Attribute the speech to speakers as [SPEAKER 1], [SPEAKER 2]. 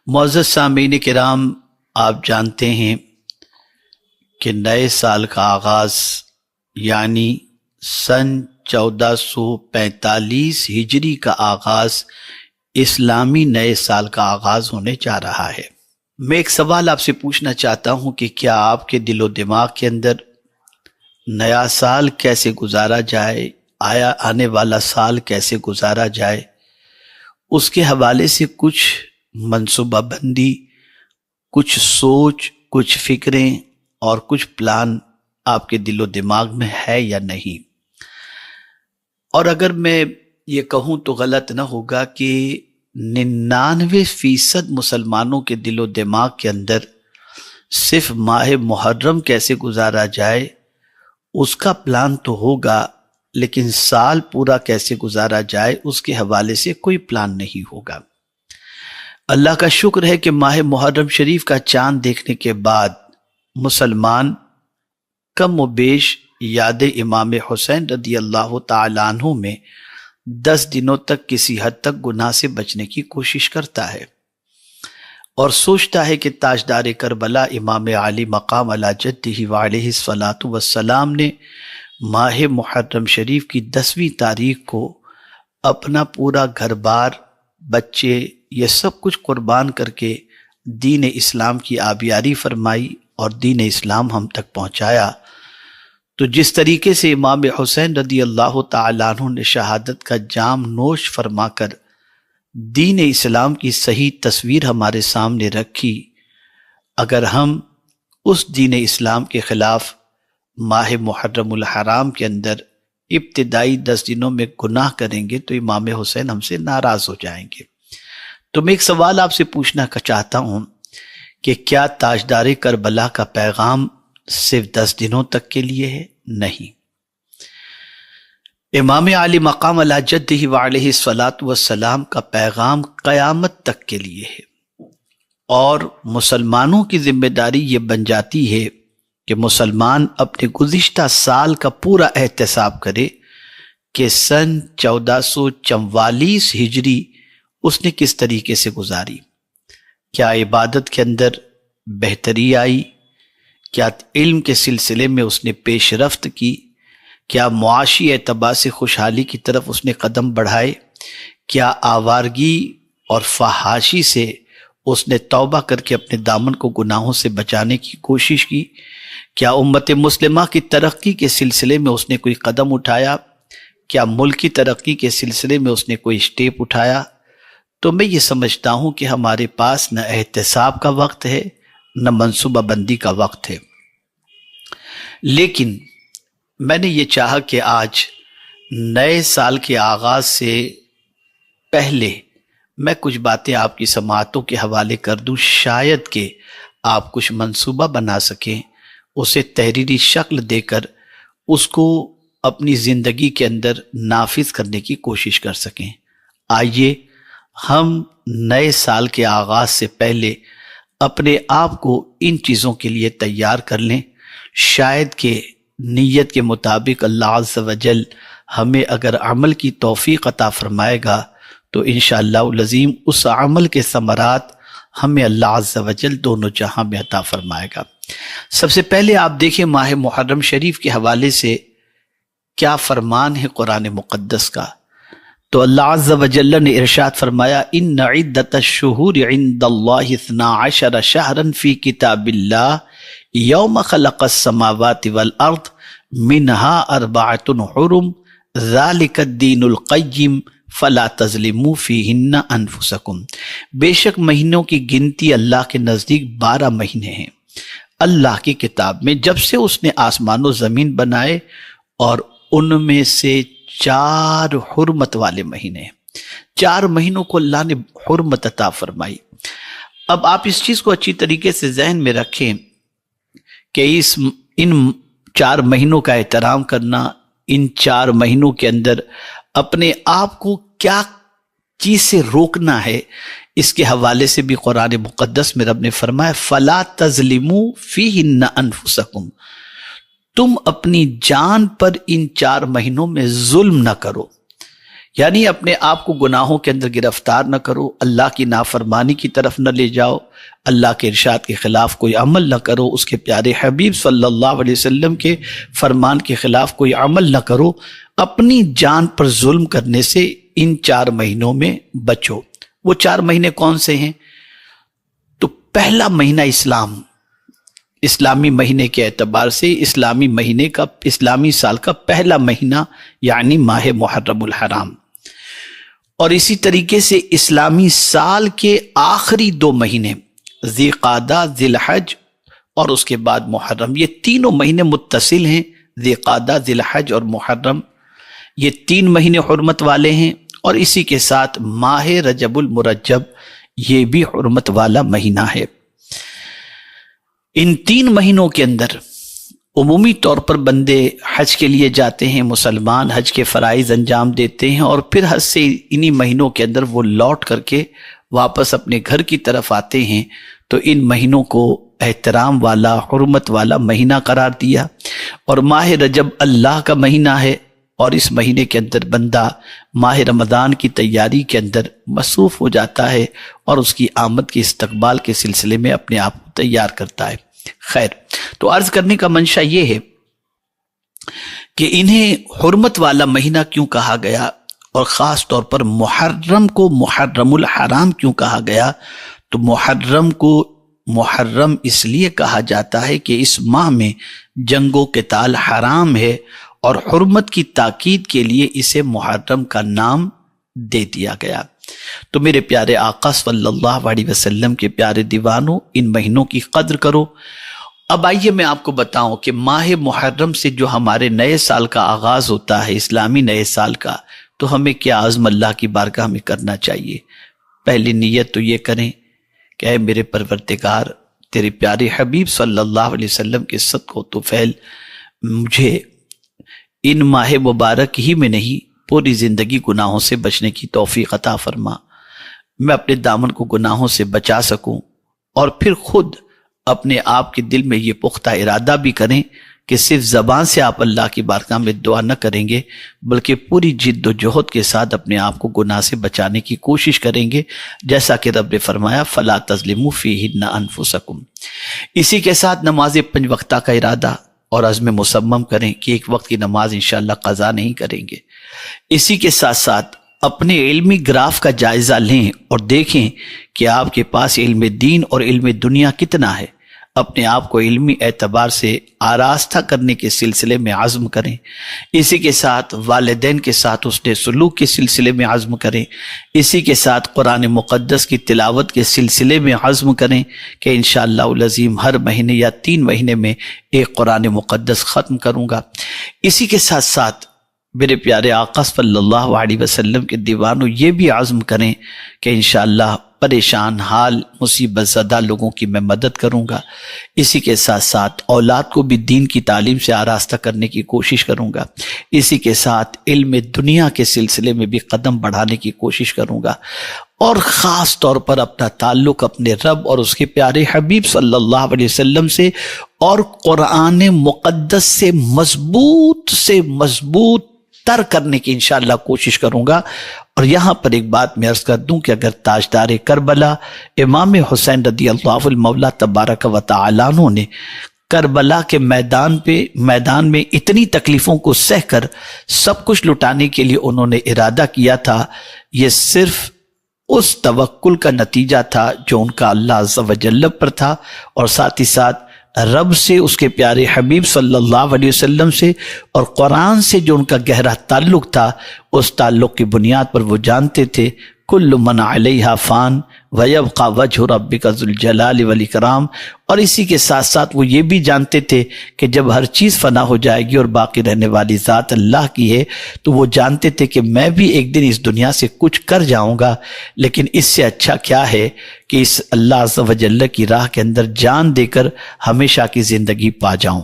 [SPEAKER 1] معزز سامعین کرام، آپ جانتے ہیں کہ نئے سال کا آغاز یعنی سن 1445 ہجری کا آغاز اسلامی نئے سال کا آغاز ہونے جا رہا ہے۔ میں ایک سوال آپ سے پوچھنا چاہتا ہوں کہ کیا آپ کے دل و دماغ کے اندر نیا سال کیسے گزارا جائے، آنے والا سال کیسے گزارا جائے، اس کے حوالے سے کچھ منصوبہ بندی، کچھ سوچ، کچھ فکریں اور کچھ پلان آپ کے دل و دماغ میں ہے یا نہیں؟ اور اگر میں یہ کہوں تو غلط نہ ہوگا کہ 99% مسلمانوں کے دل و دماغ کے اندر صرف ماہ محرم کیسے گزارا جائے اس کا پلان تو ہوگا، لیکن سال پورا کیسے گزارا جائے اس کے حوالے سے کوئی پلان نہیں ہوگا۔ اللہ کا شکر ہے کہ ماہ محرم شریف کا چاند دیکھنے کے بعد مسلمان کم و بیش یاد امام حسین رضی اللہ تعالیٰ عنہ میں 10 دنوں تک کسی حد تک گناہ سے بچنے کی کوشش کرتا ہے اور سوچتا ہے کہ تاجدار کربلا امام علی مقام علی جدہ وعلیہ الصلاۃ والسلام نے ماہ محرم شریف کی 10ویں تاریخ کو اپنا پورا گھر بار، بچے، یہ سب کچھ قربان کر کے دین اسلام کی آبیاری فرمائی اور دین اسلام ہم تک پہنچایا۔ تو جس طریقے سے امام حسین رضی اللہ تعالیٰ عنہ نے شہادت کا جام نوش فرما کر دین اسلام کی صحیح تصویر ہمارے سامنے رکھی، اگر ہم اس دین اسلام کے خلاف ماہ محرم الحرام کے اندر ابتدائی 10 دنوں میں گناہ کریں گے تو امام حسین ہم سے ناراض ہو جائیں گے۔ تو میں ایک سوال آپ سے پوچھنا چاہتا ہوں کہ کیا تاجدار کربلا کا پیغام صرف 10 دنوں تک کے لیے ہے؟ نہیں، امام علی مقام علی جدہ وعلیہ الصلاۃ والسلام کا پیغام قیامت تک کے لیے ہے، اور مسلمانوں کی ذمہ داری یہ بن جاتی ہے کہ مسلمان اپنے گزشتہ سال کا پورا احتساب کرے کہ سن 1444 ہجری اس نے کس طریقے سے گزاری، کیا عبادت کے اندر بہتری آئی، کیا علم کے سلسلے میں اس نے پیش رفت کی، کیا معاشی اعتبار سے خوشحالی کی طرف اس نے قدم بڑھائے، کیا آوارگی اور فحاشی سے اس نے توبہ کر کے اپنے دامن کو گناہوں سے بچانے کی کوشش کی، کیا امت مسلمہ کی ترقی کے سلسلے میں اس نے کوئی قدم اٹھایا، کیا ملک کی ترقی کے سلسلے میں اس نے کوئی سٹیپ اٹھایا؟ تو میں یہ سمجھتا ہوں کہ ہمارے پاس نہ احتساب کا وقت ہے نہ منصوبہ بندی کا وقت ہے۔ لیکن میں نے یہ چاہا کہ آج نئے سال کے آغاز سے پہلے میں کچھ باتیں آپ کی سماعتوں کے حوالے کر دوں، شاید کہ آپ کچھ منصوبہ بنا سکیں، اسے تحریری شکل دے کر اس کو اپنی زندگی کے اندر نافذ کرنے کی کوشش کر سکیں۔ آئیے ہم نئے سال کے آغاز سے پہلے اپنے آپ کو ان چیزوں کے لیے تیار کر لیں، شاید کہ نیت کے مطابق اللہ عز و جل ہمیں اگر عمل کی توفیق عطا فرمائے گا تو انشاءاللہ العظیم اس عمل کے ثمرات ہمیں اللہ عز و جل دونوں جہاں میں عطا فرمائے گا۔ سب سے پہلے آپ دیکھیں ماہ محرم شریف کے حوالے سے کیا فرمان ہے قرآن مقدس کا۔ تو اللہ عز و جل نے ارشاد فرمایا، ان عدت الشہور عند اللہ 12 شہرا فی کتاب اللہ یوم خلق السماوات والارض منہا 4 حرم ذالک الدین القیم فلا تظلموا فیہن انفسکم۔ بے شک مہینوں کی گنتی اللہ کے نزدیک 12 مہینے ہیں اللہ کی کتاب میں، جب سے اس نے آسمان و زمین بنائے، اور ان میں سے 4 حرمت والے مہینے ہیں۔ 4 مہینوں کو اللہ نے حرمت عطا فرمائی۔ اب آپ اس چیز کو اچھی طریقے سے ذہن میں رکھیں کہ ان 4 مہینوں کا احترام کرنا، ان 4 مہینوں کے اندر اپنے آپ کو کیا چیز سے روکنا ہے، اس کے حوالے سے بھی قرآن مقدس میں رب نے فرمایا فَلَا تَظْلِمُوا فِيهِنَّ أَنفُسَكُمْ، تم اپنی جان پر ان 4 مہینوں میں ظلم نہ کرو۔ یعنی اپنے آپ کو گناہوں کے اندر گرفتار نہ کرو، اللہ کی نافرمانی کی طرف نہ لے جاؤ، اللہ کے ارشاد کے خلاف کوئی عمل نہ کرو، اس کے پیارے حبیب صلی اللہ علیہ وسلم کے فرمان کے خلاف کوئی عمل نہ کرو، اپنی جان پر ظلم کرنے سے ان 4 مہینوں میں بچو۔ وہ 4 مہینے کون سے ہیں؟ تو پہلا مہینہ اسلامی مہینے کے اعتبار سے اسلامی سال کا پہلا مہینہ یعنی ماہ محرم الحرام، اور اسی طریقے سے اسلامی سال کے آخری 2 مہینے ذی قعدہ، ذی الحج اور اس کے بعد محرم، یہ تینوں مہینے متصل ہیں۔ ذی قعدہ، ذی الحج اور محرم، یہ 3 مہینے حرمت والے ہیں، اور اسی کے ساتھ ماہ رجب المرجب، یہ بھی حرمت والا مہینہ ہے۔ ان 3 مہینوں کے اندر عمومی طور پر بندے حج کے لیے جاتے ہیں، مسلمان حج کے فرائض انجام دیتے ہیں، اور پھر حج سے انہی مہینوں کے اندر وہ لوٹ کر کے واپس اپنے گھر کی طرف آتے ہیں۔ تو ان مہینوں کو احترام والا، حرمت والا مہینہ قرار دیا، اور ماہ رجب اللہ کا مہینہ ہے، اور اس مہینے کے اندر بندہ ماہ رمضان کی تیاری کے اندر مصروف ہو جاتا ہے، اور اس کی آمد کے استقبال کے سلسلے میں اپنے آپ کو تیار کرتا ہے۔ خیر، تو عرض کرنے کا منشا یہ ہے کہ انہیں حرمت والا مہینہ کیوں کہا گیا، اور خاص طور پر محرم کو محرم الحرام کیوں کہا گیا؟ تو محرم کو محرم اس لیے کہا جاتا ہے کہ اس ماہ میں جنگ و قتال حرام ہے، اور حرمت کی تاکید کے لیے اسے محرم کا نام دے دیا گیا۔ تو میرے پیارے آقا صلی اللہ علیہ وسلم کے پیارے دیوانوں، ان مہینوں کی قدر کرو۔ اب آئیے میں آپ کو بتاؤں کہ ماہ محرم سے جو ہمارے نئے سال کا آغاز ہوتا ہے، اسلامی نئے سال کا، تو ہمیں کیا عزم اللہ کی بارگاہ میں کرنا چاہیے؟ پہلی نیت تو یہ کریں کہ اے میرے پروردگار، تیرے پیارے حبیب صلی اللہ علیہ وسلم کے صدقہ و طفیل مجھے ان ماہ مبارک ہی میں نہیں، پوری زندگی گناہوں سے بچنے کی توفیق عطا فرما، میں اپنے دامن کو گناہوں سے بچا سکوں، اور پھر خود اپنے آپ کے دل میں یہ پختہ ارادہ بھی کریں کہ صرف زبان سے آپ اللہ کی بارگاہ میں دعا نہ کریں گے، بلکہ پوری جد و جہد کے ساتھ اپنے آپ کو گناہ سے بچانے کی کوشش کریں گے، جیسا کہ رب نے فرمایا فَلَا تَظْلِمُوا فِيهِنَّ أَنفُسَكُمْ۔ اسی کے ساتھ نماز 5 وقتہ کا ارادہ اور عزم مصمم کریں کہ 1 وقت کی نماز انشاءاللہ قضا نہیں کریں گے۔ اسی کے ساتھ ساتھ اپنے علمی گراف کا جائزہ لیں اور دیکھیں کہ آپ کے پاس علم دین اور علم دنیا کتنا ہے۔ اپنے آپ کو علمی اعتبار سے آراستہ کرنے کے سلسلے میں عزم کریں۔ اسی کے ساتھ والدین کے ساتھ حسن سلوک کے سلسلے میں عزم کریں۔ اسی کے ساتھ قرآن مقدس کی تلاوت کے سلسلے میں عزم کریں کہ انشاءاللہ العظیم ہر مہینے یا 3 مہینے میں ایک قرآن مقدس ختم کروں گا۔ اسی کے ساتھ ساتھ میرے پیارے آقا صلی اللہ علیہ وسلم کے دیوانوں یہ بھی عزم کریں کہ انشاءاللہ پریشان حال مصیبت زدہ لوگوں کی میں مدد کروں گا۔ اسی کے ساتھ ساتھ اولاد کو بھی دین کی تعلیم سے آراستہ کرنے کی کوشش کروں گا۔ اسی کے ساتھ علم دنیا کے سلسلے میں بھی قدم بڑھانے کی کوشش کروں گا، اور خاص طور پر اپنا تعلق اپنے رب اور اس کے پیارے حبیب صلی اللہ علیہ وسلم سے اور قرآن مقدس سے مضبوط تر کرنے کی انشاءاللہ کوشش کروں گا۔ اور یہاں پر ایک بات میں عرض کر دوں کہ اگر تاجدار کربلا امام حسین رضی اللہ المولا تبارک و تعالی عنہ نے کربلا کے میدان میں اتنی تکلیفوں کو سہ کر سب کچھ لٹانے کے لیے انہوں نے ارادہ کیا تھا، یہ صرف اس توکل کا نتیجہ تھا جو ان کا اللہ عز و جل پر تھا، اور ساتھ ہی ساتھ رب سے، اس کے پیارے حبیب صلی اللہ علیہ وسلم سے اور قرآن سے جو ان کا گہرا تعلق تھا، اس تعلق کی بنیاد پر وہ جانتے تھے کل من علیہا فان ویبقى وجہ ربک ذو الجلال والاکرام۔ اور اسی کے ساتھ ساتھ وہ یہ بھی جانتے تھے کہ جب ہر چیز فنا ہو جائے گی اور باقی رہنے والی ذات اللہ کی ہے، تو وہ جانتے تھے کہ میں بھی ایک دن اس دنیا سے کچھ کر جاؤں گا، لیکن اس سے اچھا کیا ہے کہ اس اللہ عز و جل کی راہ کے اندر جان دے کر ہمیشہ کی زندگی پا جاؤں۔